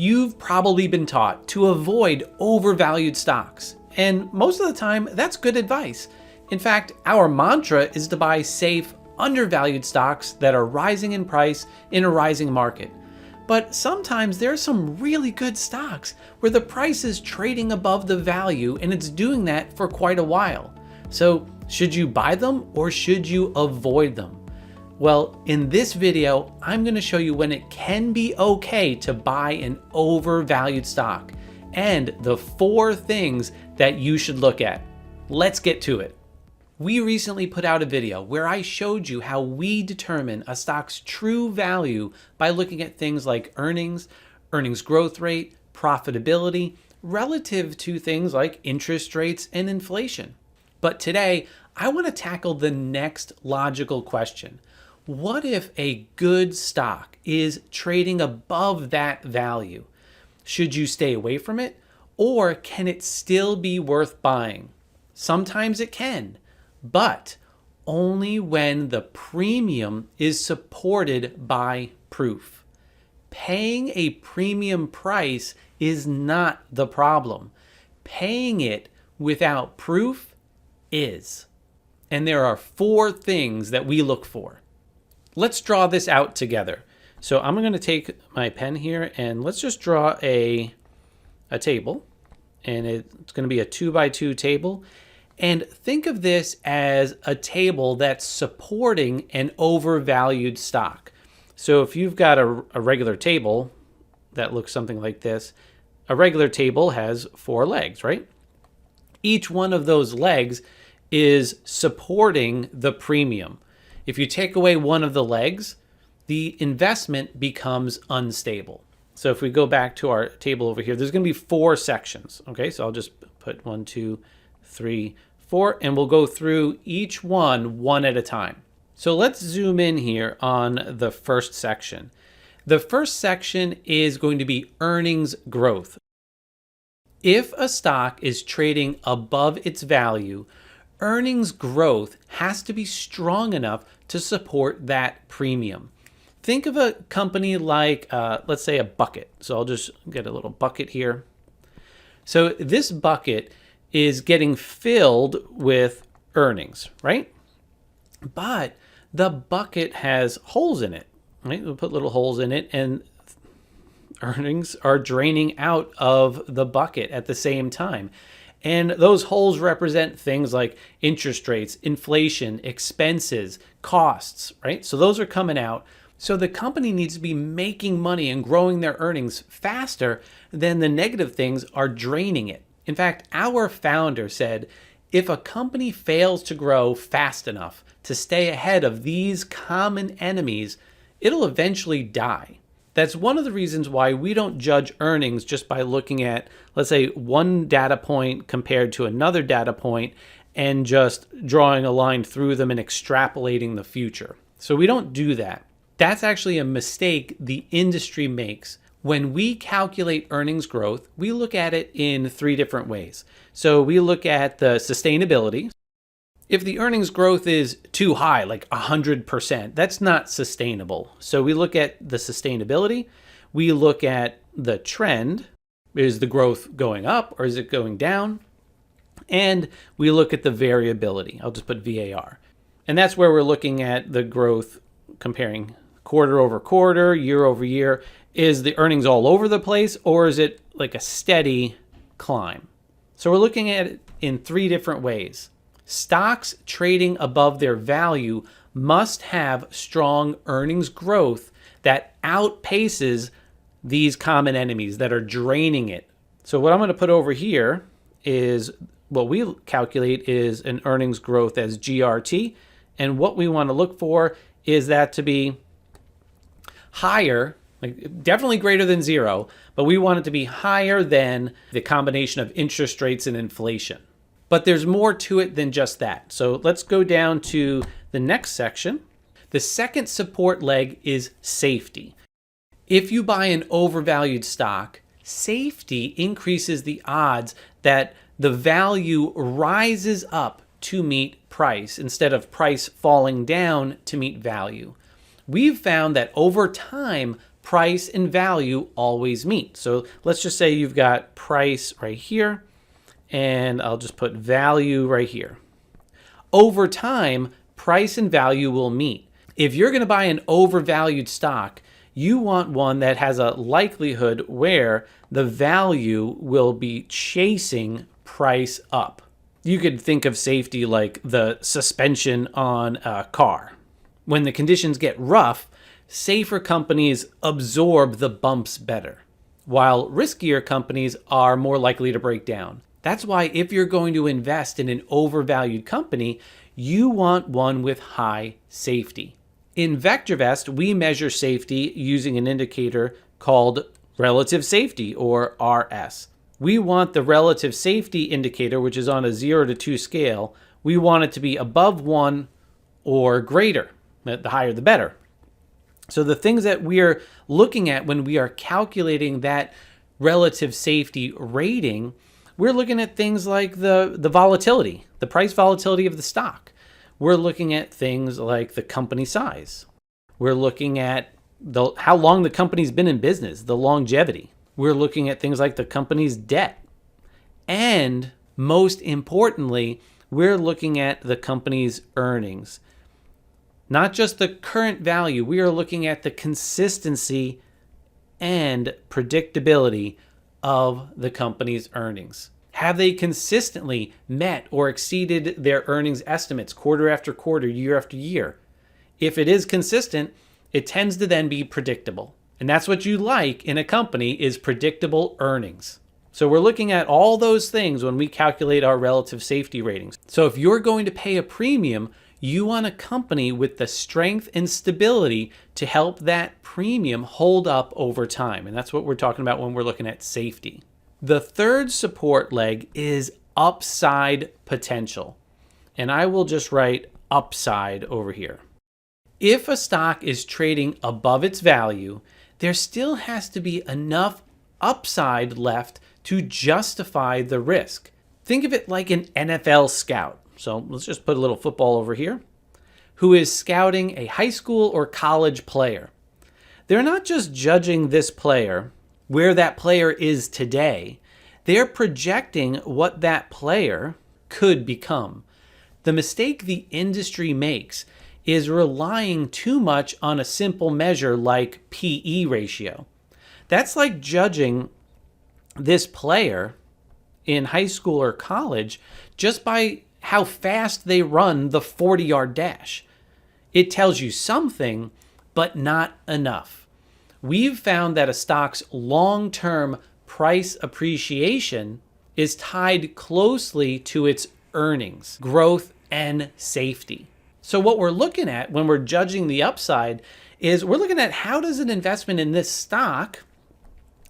You've probably been taught to avoid overvalued stocks, and most of the time that's good advice. In fact, our mantra is to buy safe, undervalued stocks that are rising in price in a rising market. But sometimes there are some really good stocks where the price is trading above the value, and it's doing that for quite a while. So should you buy them or should you avoid them? Well, in this video, I'm going to show you when it can be okay to buy an overvalued stock and the 4 things that you should look at. Let's get to it. We recently put out a video where I showed you how we determine a stock's true value by looking at things like earnings, earnings growth rate, profitability, relative to things like interest rates and inflation. But today, I want to tackle the next logical question. What if a good stock is trading above that value? Should you stay away from it, or can it still be worth buying? Sometimes it can, but only when the premium is supported by proof. Paying a premium price is not the problem. Paying it without proof is. And there are 4 things that we look for. Let's draw this out together. So I'm going to take my pen here and let's just draw a table. And it's going to be a 2x2 table. And think of this as a table that's supporting an overvalued stock. So if you've got a regular table that looks something like this, a regular table has 4 legs, right? Each one of those legs is supporting the premium. If you take away one of the legs, the investment becomes unstable. So if we go back to our table over here, there's going to be 4 sections. Okay, so I'll just put 1, 2, 3, 4, and we'll go through each one at a time. So let's zoom in here on the first section. The first section is going to be earnings growth. If a stock is trading above its value, earnings growth has to be strong enough to support that premium. Think of a company like, let's say a bucket. So I'll just get a little bucket here. So this bucket is getting filled with earnings, right? But the bucket has holes in it, right? We'll put little holes in it and earnings are draining out of the bucket at the same time. And those holes represent things like interest rates, inflation, expenses, costs, right? So those are coming out. So the company needs to be making money and growing their earnings faster than the negative things are draining it. In fact, our founder said, if a company fails to grow fast enough to stay ahead of these common enemies, it'll eventually die. That's one of the reasons why we don't judge earnings just by looking at, let's say, one data point compared to another data point and just drawing a line through them and extrapolating the future. So we don't do that. That's actually a mistake the industry makes. When we calculate earnings growth, we look at it in 3 different ways. So we look at the sustainability. If the earnings growth is too high, like 100%, that's not sustainable. So we look at the sustainability. We look at the trend. Is the growth going up or is it going down? And we look at the variability. I'll just put VAR. And that's where we're looking at the growth comparing quarter over quarter, year over year. Is the earnings all over the place or is it like a steady climb? So we're looking at it in 3 different ways. Stocks trading above their value must have strong earnings growth that outpaces these common enemies that are draining it. So what I'm going to put over here is what we calculate is an earnings growth as GRT. And what we want to look for is that to be higher, like definitely greater than 0, but we want it to be higher than the combination of interest rates and inflation. But there's more to it than just that. So let's go down to the next section. The second support leg is safety. If you buy an overvalued stock, safety increases the odds that the value rises up to meet price instead of price falling down to meet value. We've found that over time, price and value always meet. So let's just say you've got price right here, and I'll just put value right here. Over time, price and value will meet. If you're going to buy an overvalued stock, you want one that has a likelihood where the value will be chasing price up. You could think of safety like the suspension on a car. When the conditions get rough, safer companies absorb the bumps better, while riskier companies are more likely to break down. That's why if you're going to invest in an overvalued company, you want one with high safety. In VectorVest, we measure safety using an indicator called relative safety, or RS. We want the relative safety indicator, which is on a 0 to 2 scale, we want it to be above 1 or greater. The higher the better. So the things that we're looking at when we are calculating that relative safety rating, we're looking at things like the volatility, the price volatility of the stock. We're looking at things like the company size. We're looking at how long the company's been in business, the longevity. We're looking at things like the company's debt. And most importantly, we're looking at the company's earnings. Not just the current value, we are looking at the consistency and predictability of the company's earnings. Have they consistently met or exceeded their earnings estimates quarter after quarter, year after year? If it is consistent, it tends to then be predictable. And that's what you like in a company, is predictable earnings. So we're looking at all those things when we calculate our relative safety ratings. So if you're going to pay a premium, you want a company with the strength and stability to help that premium hold up over time. And that's what we're talking about when we're looking at safety. The third support leg is upside potential. And I will just write upside over here. If a stock is trading above its value, there still has to be enough upside left to justify the risk. Think of it like an NFL scout. So let's just put a little football over here, who is scouting a high school or college player. They're not just judging this player where that player is today. They're projecting what that player could become. The mistake the industry makes is relying too much on a simple measure like PE ratio. That's like judging this player in high school or college just by how fast they run the 40-yard dash. It tells you something, but not enough. We've found that a stock's long-term price appreciation is tied closely to its earnings, growth, and safety. So what we're looking at when we're judging the upside is we're looking at how does an investment in this stock,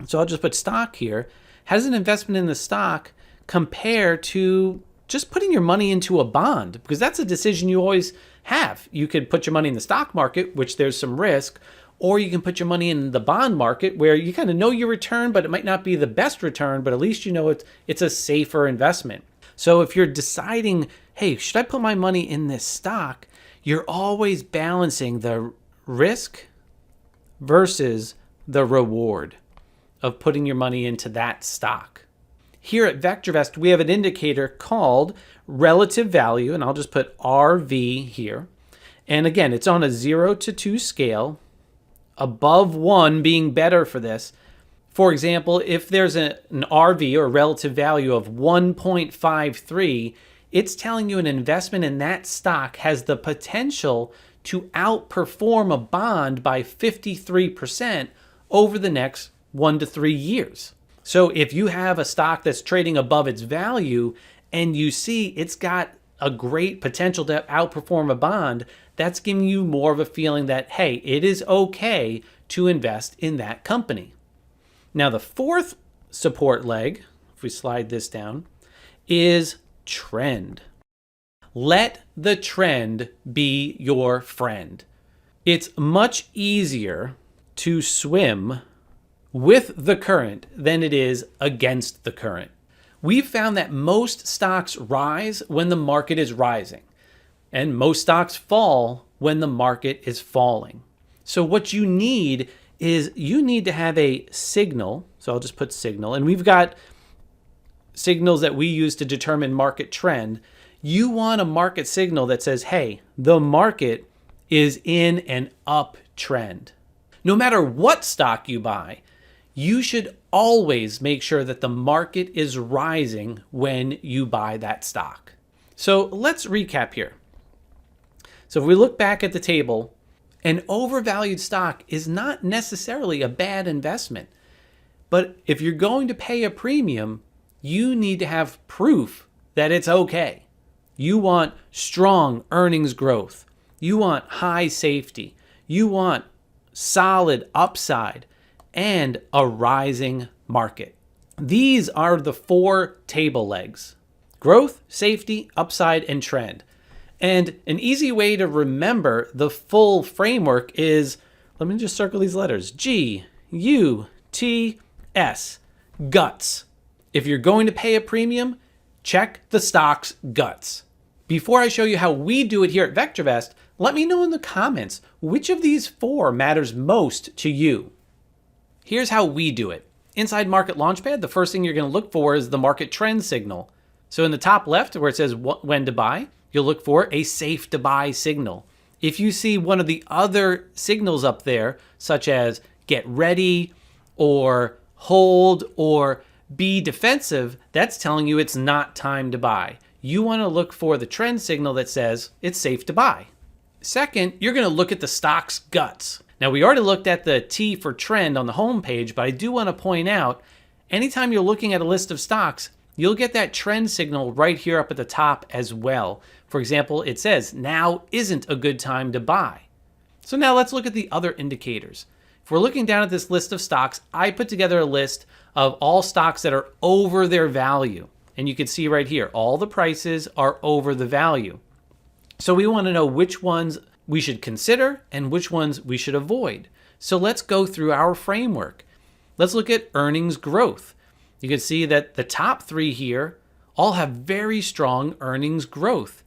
so I'll just put stock here, how does an investment in the stock compare to just putting your money into a bond? Because that's a decision you always have. You could put your money in the stock market, which there's some risk, or you can put your money in the bond market where you kind of know your return, but it might not be the best return, but at least you know it's a safer investment. So if you're deciding, hey, should I put my money in this stock? You're always balancing the risk versus the reward of putting your money into that stock. Here at VectorVest, we have an indicator called relative value, and I'll just put RV here. And again, it's on a 0 to 2 scale, above 1 being better for this. For example, if there's an RV or relative value of 1.53, it's telling you an investment in that stock has the potential to outperform a bond by 53% over the next 1 to 3 years. So if you have a stock that's trading above its value and you see it's got a great potential to outperform a bond, that's giving you more of a feeling that, hey, it is okay to invest in that company. Now, the fourth support leg, if we slide this down, is trend. Let the trend be your friend. It's much easier to swim with the current than it is against the current. We've found that most stocks rise when the market is rising, and most stocks fall when the market is falling. So what you need is you need to have a signal. So I'll just put signal, and we've got signals that we use to determine market trend. You want a market signal that says, hey, the market is in an uptrend. No matter what stock you buy, you should always make sure that the market is rising when you buy that stock. So let's recap here. So if we look back at the table, an overvalued stock is not necessarily a bad investment. But if you're going to pay a premium, you need to have proof that it's okay. You want strong earnings growth. You want high safety. You want solid upside and a rising market. These are the 4 table legs: growth, safety, upside, and trend. And an easy way to remember the full framework is, let me just circle these letters, G, U, T, S, guts. If you're going to pay a premium, check the stock's guts. Before I show you how we do it here at VectorVest, let me know in the comments which of these 4 matters most to you. Here's how we do it. Inside Market Launchpad, the first thing you're going to look for is the market trend signal. So in the top left where it says when to buy, you'll look for a safe to buy signal. If you see one of the other signals up there, such as get ready or hold or be defensive, that's telling you it's not time to buy. You want to look for the trend signal that says it's safe to buy. Second, you're going to look at the stock's guts. Now, we already looked at the T for trend on the home page, but I do want to point out, anytime you're looking at a list of stocks, you'll get that trend signal right here up at the top as well. For example, it says, now isn't a good time to buy. So now let's look at the other indicators. If we're looking down at this list of stocks, I put together a list of all stocks that are over their value. And you can see right here, all the prices are over the value. So we want to know which ones we should consider and which ones we should avoid. So let's go through our framework. Let's look at earnings growth. You can see that the top 3 here all have very strong earnings growth,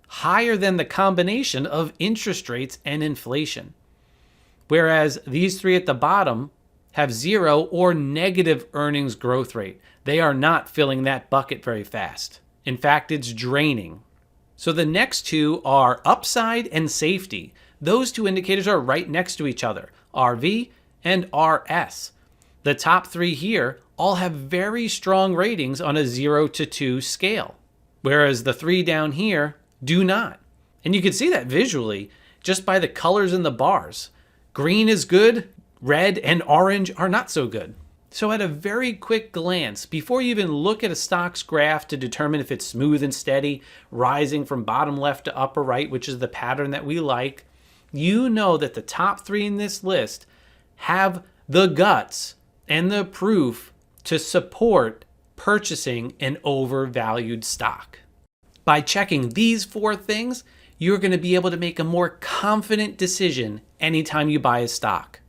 higher than the combination of interest rates and inflation. Whereas these 3 at the bottom have 0 or negative earnings growth rate. They are not filling that bucket very fast. In fact, it's draining. So the next 2 are upside and safety. Those 2 indicators are right next to each other, RV and RS. The top 3 here all have very strong ratings on a 0 to 2 scale, whereas the 3 down here do not. And you can see that visually just by the colors in the bars. Green is good, red and orange are not so good. So at a very quick glance, before you even look at a stock's graph to determine if it's smooth and steady, rising from bottom left to upper right, which is the pattern that we like, you know that the top 3 in this list have the guts and the proof to support purchasing an overvalued stock. By checking these 4 things, you're going to be able to make a more confident decision anytime you buy a stock.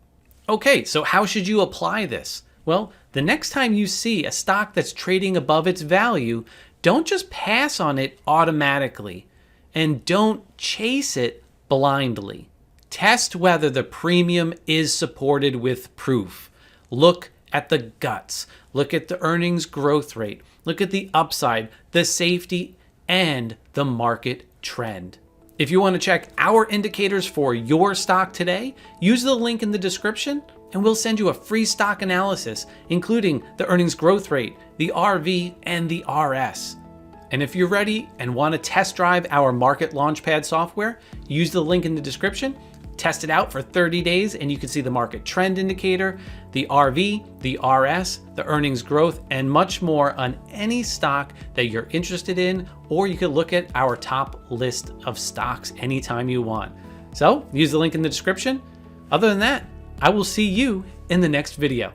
Okay, so how should you apply this? Well, the next time you see a stock that's trading above its value, don't just pass on it automatically and don't chase it blindly. Test whether the premium is supported with proof. Look at the guts. Look at the earnings growth rate. Look at the upside, the safety, and the market trend. If you want to check our indicators for your stock today, use the link in the description and we'll send you a free stock analysis, including the earnings growth rate, the RV, and the RS. And if you're ready and want to test drive our Market Launchpad software, use the link in the description, test it out for 30 days, and you can see the market trend indicator, the RV, the RS, the earnings growth, and much more on any stock that you're interested in, or you can look at our top list of stocks anytime you want. So use the link in the description. Other than that, I will see you in the next video.